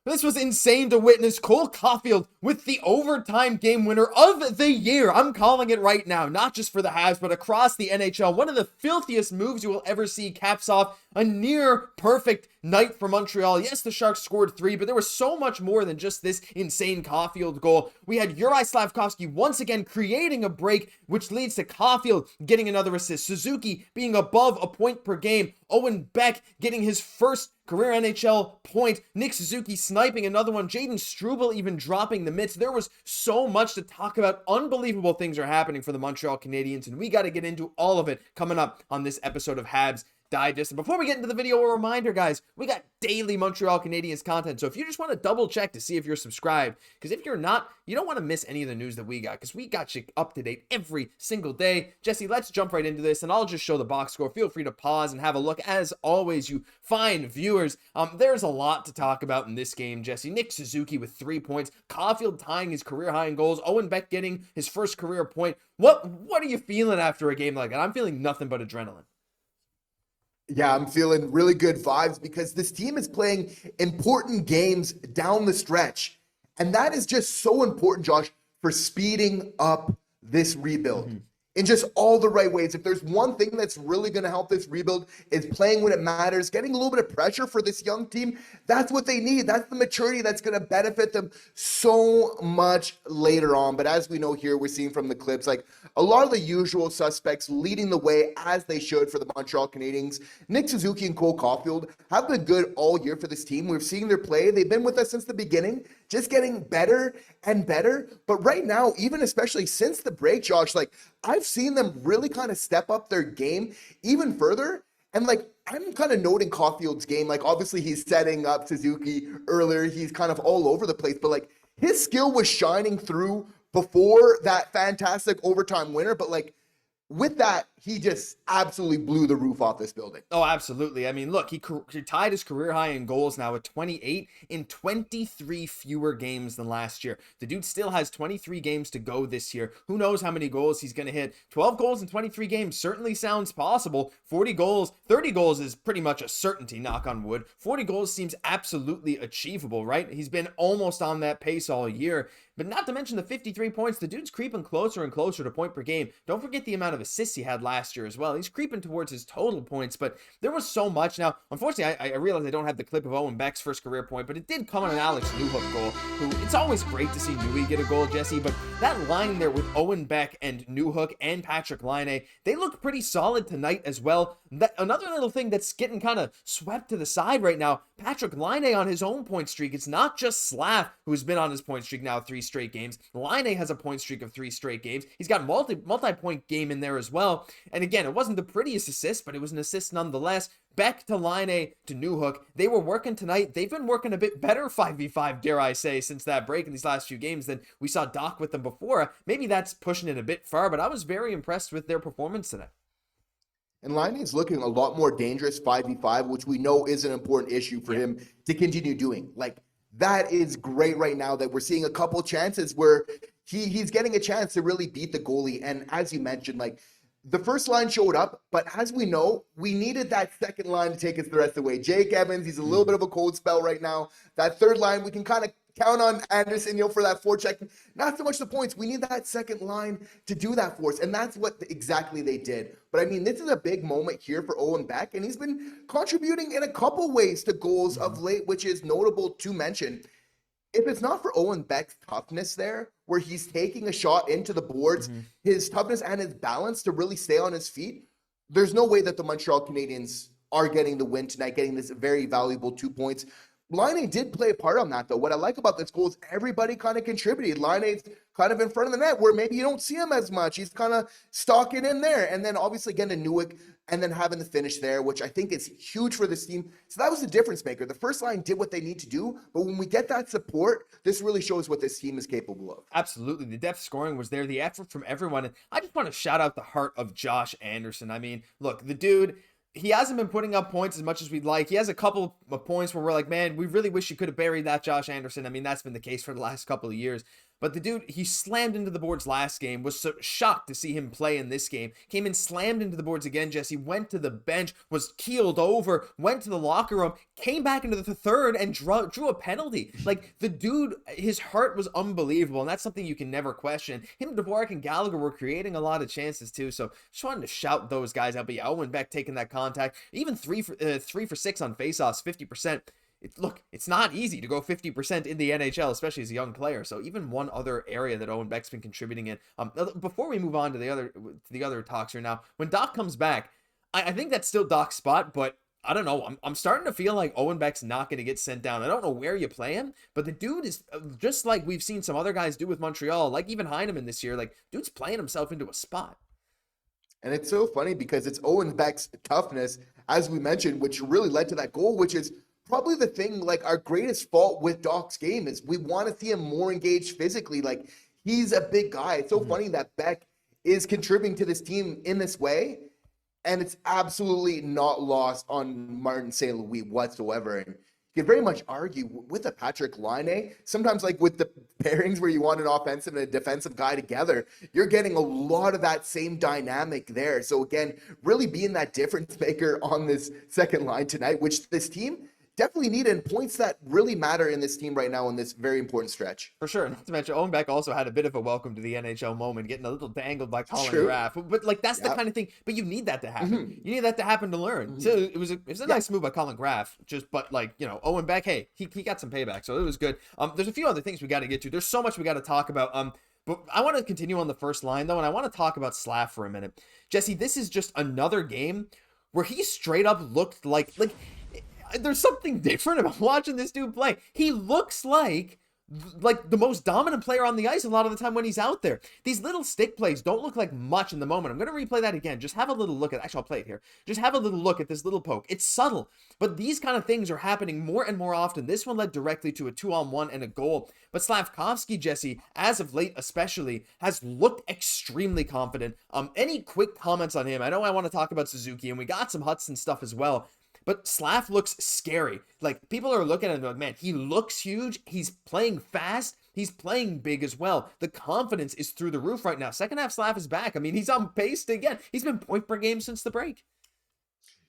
This was insane to witness. Cole Caufield with the overtime game winner of the year. I'm calling it right now, not just for the Habs, but across the NHL. One of the filthiest moves you will ever see, caps off a near perfect night for Montreal. Yes, the Sharks scored 3, but there was so much more than just this insane Caufield goal. We had Juraj Slafkovsky once again creating a break, which leads to Caufield getting another assist. Suzuki being above a point per game. Owen Beck getting his first career NHL point. Nick Suzuki sniping another one. Jayden Struble even dropping the mitts. There was so much to talk about. Unbelievable things are happening for the Montreal Canadiens, and we got to get into all of it coming up on this episode of Habs Digest. And before we get into the video, a reminder, guys, we got daily Montreal Canadiens content. So if you just want to double check to see if you're subscribed, because if you're not, you don't want to miss any of the news that we got, because we got you up to date every single day. Jesse, let's jump right into this, and I'll just show the box score. Feel free to pause and have a look. As always, you fine viewers, there's a lot to talk about in this game, Jesse. Nick Suzuki with 3 points, Caufield tying his career high in goals, Owen Beck getting his first career point. What are you feeling after a game like that? I'm feeling nothing but adrenaline. Yeah, I'm feeling really good vibes because this team is playing important games down the stretch. And that is just so important, Josh, for speeding up this rebuild in just all the right ways. If there's one thing that's really going to help this rebuild is playing when it matters, getting a little bit of pressure for this young team. That's what they need. That's the maturity that's going to benefit them so much later on. But as we know here, we're seeing from the clips, like a lot of the usual suspects leading the way as they should for the Montreal Canadiens. Nick Suzuki and Cole Caufield have been good all year for this team. We're seeing their play. They've been with us since the beginning, just getting better and better. But right now, even especially since the break, Josh, like I've seen them really kind of step up their game even further. And like, I'm kind of noting Caufield's game. Like, obviously he's setting up Suzuki earlier. He's kind of all over the place, but like his skill was shining through before that fantastic overtime winner. But like with that, he just absolutely blew the roof off this building. Oh, absolutely. I mean, look, he tied his career high in goals now at 28 in 23 fewer games than last year. The dude still has 23 games to go this year. Who knows how many goals he's going to hit? 12 goals in 23 games certainly sounds possible. 40 goals, 30 goals is pretty much a certainty, knock on wood. 40 goals seems absolutely achievable, right? He's been almost on that pace all year. But not to mention the 53 points, the dude's creeping closer and closer to point per game. Don't forget the amount of assists he had last year as well. He's creeping towards his total points, but there was so much. Now, unfortunately, I realize I don't have the clip of Owen Beck's first career point, but it did come on an Alex Newhook goal, who it's always great to see Newey get a goal, Jesse, but that line there with Owen Beck and Newhook and Patrick Laine, they look pretty solid tonight as well. Another little thing that's getting kind of swept to the side right now, Patrick Laine on his own point streak. It's not just Slaf who's been on his point streak now 3 straight games. Laine has a point streak of 3 straight games. He's got multi-point game in there as well. And again, it wasn't the prettiest assist, but it was an assist nonetheless. Beck to Laine to Newhook. They were working tonight. They've been working a bit better 5v5, dare I say, since that break in these last few games than we saw Dach with them before. Maybe that's pushing it a bit far, but I was very impressed with their performance tonight. And Laine is looking a lot more dangerous 5v5, which we know is an important issue for him to continue doing. Like, that is great right now that we're seeing a couple chances where he's getting a chance to really beat the goalie. And as you mentioned, like, the first line showed up, but as we know, we needed that second line to take us the rest of the way. Jake Evans, he's a little bit of a cold spell right now. That third line, we can kind of count on Anderson, for that forecheck. Not so much the points. We need that second line to do that for us, and that's what exactly they did. But I mean, this is a big moment here for Owen Beck, and he's been contributing in a couple ways to goals of late, which is notable to mention. If it's not for Owen Beck's toughness there, where he's taking a shot into the boards, his toughness and his balance to really stay on his feet, there's no way that the Montreal Canadiens are getting the win tonight, getting this very valuable 2 points. Laine did play a part on that, though. What I like about this goal is everybody kind of contributed. Laine's kind of in front of the net where maybe you don't see him as much. He's kind of stalking in there. And then obviously getting to Newhook and then having the finish there, which I think is huge for this team. So that was the difference maker. The first line did what they need to do, but when we get that support, this really shows what this team is capable of. Absolutely. The depth scoring was there, the effort from everyone. And I just want to shout out the heart of Josh Anderson. I mean, look, the dude, he hasn't been putting up points as much as we'd like. He has a couple of points where we're like, man, we really wish you could have buried that Josh Anderson. I mean, that's been the case for the last couple of years. But the dude, he slammed into the boards last game, was so shocked to see him play in this game, came in, slammed into the boards again, Jesse, went to the bench, was keeled over, went to the locker room, came back into the third and drew a penalty. Like, the dude, his heart was unbelievable, and that's something you can never question. Him, Dvorak, and Gallagher were creating a lot of chances too, so just wanted to shout those guys out. But yeah, Owen Beck taking that contact, even 3 for 6 on faceoffs, 50%. Look, it's not easy to go 50% in the NHL, especially as a young player. So even one other area that Owen Beck's been contributing in. Before we move on to the other talks here now, when Dach comes back, I think that's still Dach's spot, but I don't know. I'm starting to feel like Owen Beck's not going to get sent down. I don't know where you play him, but the dude is just like we've seen some other guys do with Montreal, like even Heineman this year. Like, dude's playing himself into a spot. And it's so funny because it's Owen Beck's toughness, as we mentioned, which really led to that goal, which is probably the thing, like, our greatest fault with Dach's game is we want to see him more engaged physically. Like, he's a big guy. It's so funny that Beck is contributing to this team in this way, and it's absolutely not lost on Martin St. Louis whatsoever. And you can very much argue with a Patrick Laine, sometimes like with the pairings where you want an offensive and a defensive guy together, you're getting a lot of that same dynamic there. So again, really being that difference maker on this second line tonight, which this team definitely need, and points that really matter in this team right now in this very important stretch. For sure. Not to mention, Owen Beck also had a bit of a welcome to the NHL moment, getting a little dangled by Colin Raff. But like, that's the kind of thing. But you need that to happen. You need that to happen to learn. So it was a nice move by Colin Raff. But like, you know, Owen Beck, hey, he got some payback, so it was good. There's a few other things we got to get to. There's so much we got to talk about. But I want to continue on the first line though, and I want to talk about Slaf for a minute. Jesse, this is just another game where he straight up looked like there's something different about watching this dude play. He looks like the most dominant player on the ice a lot of the time when he's out there. These little stick plays don't look like much in the moment. I'm going to replay that again. Just have a little look at, actually I'll play it here. Just have a little look at this little poke. It's subtle, but these kind of things are happening more and more often. This one led directly to a 2-on-1 and a goal. But Slafkovsky, Jesse, as of late especially, has looked extremely confident. Any quick comments on him? I know I want to talk about Suzuki, and we got some Hudson stuff as well. But Slaf looks scary. Like, people are looking at him like, man, he looks huge. He's playing fast. He's playing big as well. The confidence is through the roof right now. Second half, Slaf is back. I mean, he's on pace to, again, he's been point per game since the break.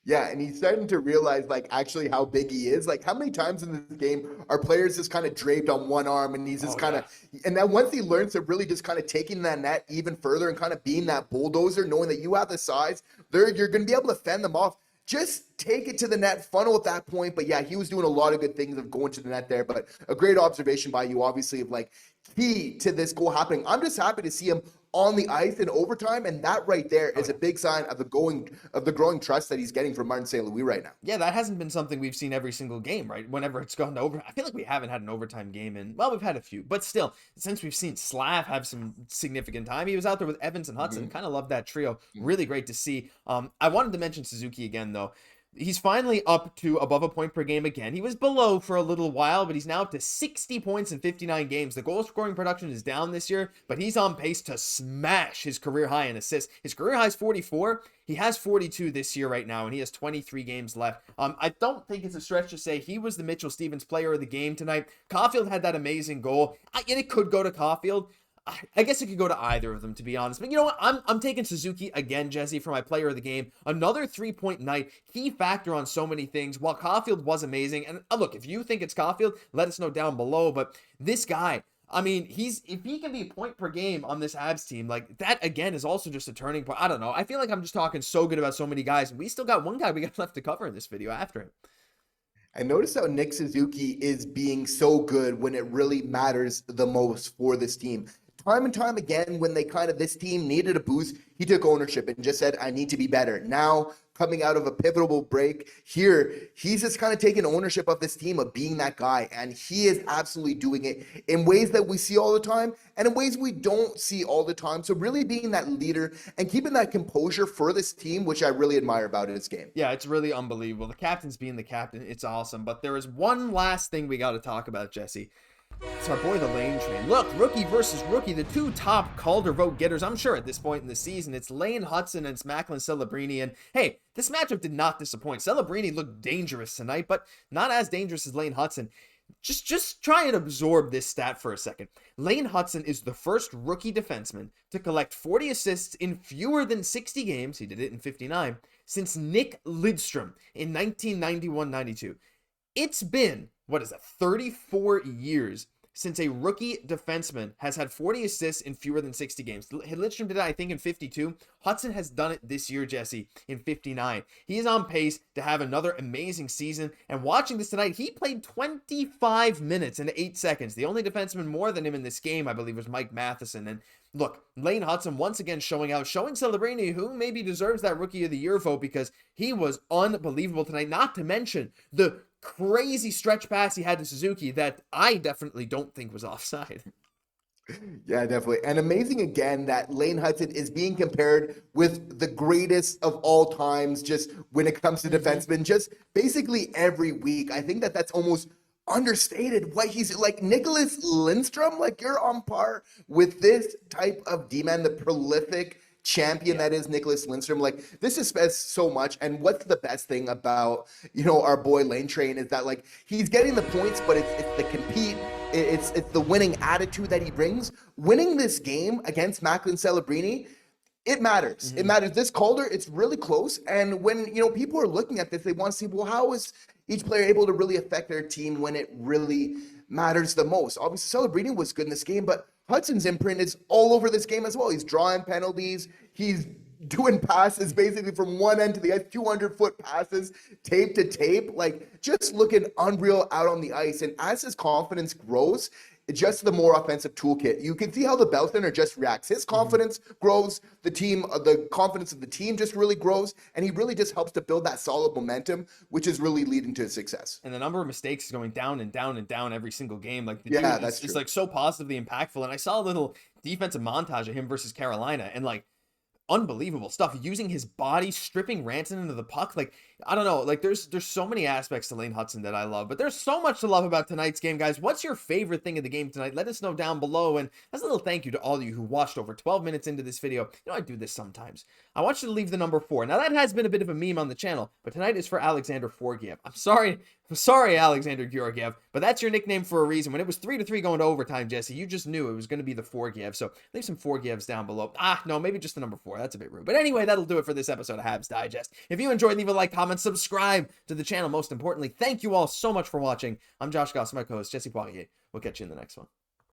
Yeah, and he's starting to realize, like, actually how big he is. Like, how many times in this game are players just kind of draped on one arm, and he's just and then once he learns to really just kind of taking that net even further and kind of being that bulldozer, knowing that you have the size, you're going to be able to fend them off. Just take it to the net, funnel at that point. But yeah, he was doing a lot of good things of going to the net there. But a great observation by you, obviously, of like key to this goal happening. I'm just happy to see him on the ice in overtime, and that right there is a big sign of the growing trust that he's getting from Martin St. Louis right now. Yeah, that hasn't been something we've seen every single game, right? Whenever it's gone to overtime, I feel like we haven't had an overtime game in, well, we've had a few, but still, since we've seen Slaf have some significant time, he was out there with Evans and Hudson. Kind of love that trio. Really great to see. I wanted to mention Suzuki again, though. He's finally up to above a point per game again. He was below for a little while, but he's now up to 60 points in 59 games. The goal scoring production is down this year, but he's on pace to smash his career high in assists. His career high is 44. He has 42 this year right now, and he has 23 games left. I don't think it's a stretch to say he was the Mitchell Stevens player of the game tonight. Caufield had that amazing goal. And it could go to Caufield. I guess it could go to either of them, to be honest. But you know what? I'm taking Suzuki again, Jesse, for my player of the game. Another 3-point night. Key factor on so many things. While Caufield was amazing, and look, if you think it's Caufield, let us know down below. But this guy, I mean, if he can be a point per game on this Habs team, like that again is also just a turning point. I don't know. I feel like I'm just talking so good about so many guys, and we still got one guy we got left to cover in this video after him. I noticed how Nick Suzuki is being so good when it really matters the most for this team. Time and time again, when this team needed a boost, he took ownership and just said, I need to be better. Now, coming out of a pivotal break here, he's just kind of taking ownership of this team, of being that guy. And he is absolutely doing it in ways that we see all the time and in ways we don't see all the time. So really being that leader and keeping that composure for this team, which I really admire about his game. Yeah, it's really unbelievable. The captain's being the captain. It's awesome. But there is one last thing we got to talk about, Jesse. It's our boy, the Laine train. Look, rookie versus rookie, the two top Calder vote getters, I'm sure, at this point in the season. It's Laine Hudson and it's Macklin Celebrini. And hey, this matchup did not disappoint. Celebrini looked dangerous tonight, but not as dangerous as Laine Hudson. Just try and absorb this stat for a second. Lane Hutson is the first rookie defenseman to collect 40 assists in fewer than 60 games, he did it in 59, since Nick Lidstrom in 1991-92. It's been, 34 years since a rookie defenseman has had 40 assists in fewer than 60 games. Lidstrom did it, I think, in 52. Hutson has done it this year, Jesse, in 59. He is on pace to have another amazing season. And watching this tonight, he played 25 minutes and 8 seconds. The only defenseman more than him in this game, I believe, was Mike Matheson. And look, Lane Hutson once again showing out, showing Celebrini, who maybe deserves that Rookie of the Year vote, because he was unbelievable tonight. Not to mention the crazy stretch pass he had to Suzuki that I definitely don't think was offside. Yeah, definitely. And amazing again that Lane Hutson is being compared with the greatest of all times just when it comes to defensemen, just basically every week. I think that that's almost understated. What he's like, Nicholas Lindstrom, like you're on par with this type of D-man, the prolific champion that is Nicholas Lindstrom. Like, this just says so much. And what's the best thing about, our boy Lane Train is that, like, he's getting the points, but it's the compete, it's the winning attitude that he brings. Winning this game against Macklin Celebrini, it matters. It matters. This Calder, it's really close. And when, people are looking at this, they want to see, well, how is each player able to really affect their team when it really matters the most? Obviously, Celebrini was good in this game, but Hudson's imprint is all over this game as well. He's drawing penalties. He's doing passes basically from one end to the other, 200-foot passes, tape to tape, like just looking unreal out on the ice. And as his confidence grows, just the more offensive toolkit. You can see how the Bell Center just reacts. His confidence grows, the confidence of the team just really grows, and he really just helps to build that solid momentum, which is really leading to success. And the number of mistakes is going down and down and down every single game. Like, it's like so positively impactful. And I saw a little defensive montage of him versus Carolina, and like, unbelievable stuff, using his body, stripping Ranson into the puck. Like, I don't know, like there's so many aspects to Lane Hutson that I love, but there's so much to love about tonight's game, guys. What's your favorite thing of the game tonight? Let us know down below. And as a little thank you to all of you who watched over 12 minutes into this video. I do this sometimes. I want you to leave the number 4. Now, that has been a bit of a meme on the channel, but tonight is for Alexander Forgiev. I'm sorry, Alexander Georgiev, but that's your nickname for a reason. When it was 3-3 going to overtime, Jesse, you just knew it was going to be the Forgiev. So leave some Forgievs down below. No, maybe just the number 4. That's a bit rude. But anyway, that'll do it for this episode of Habs Digest. If you enjoyed, leave a like, comment, subscribe to the channel. Most importantly, thank you all so much for watching. I'm Josh Gosse, my co-host, Jesse Poirier. We'll catch you in the next one.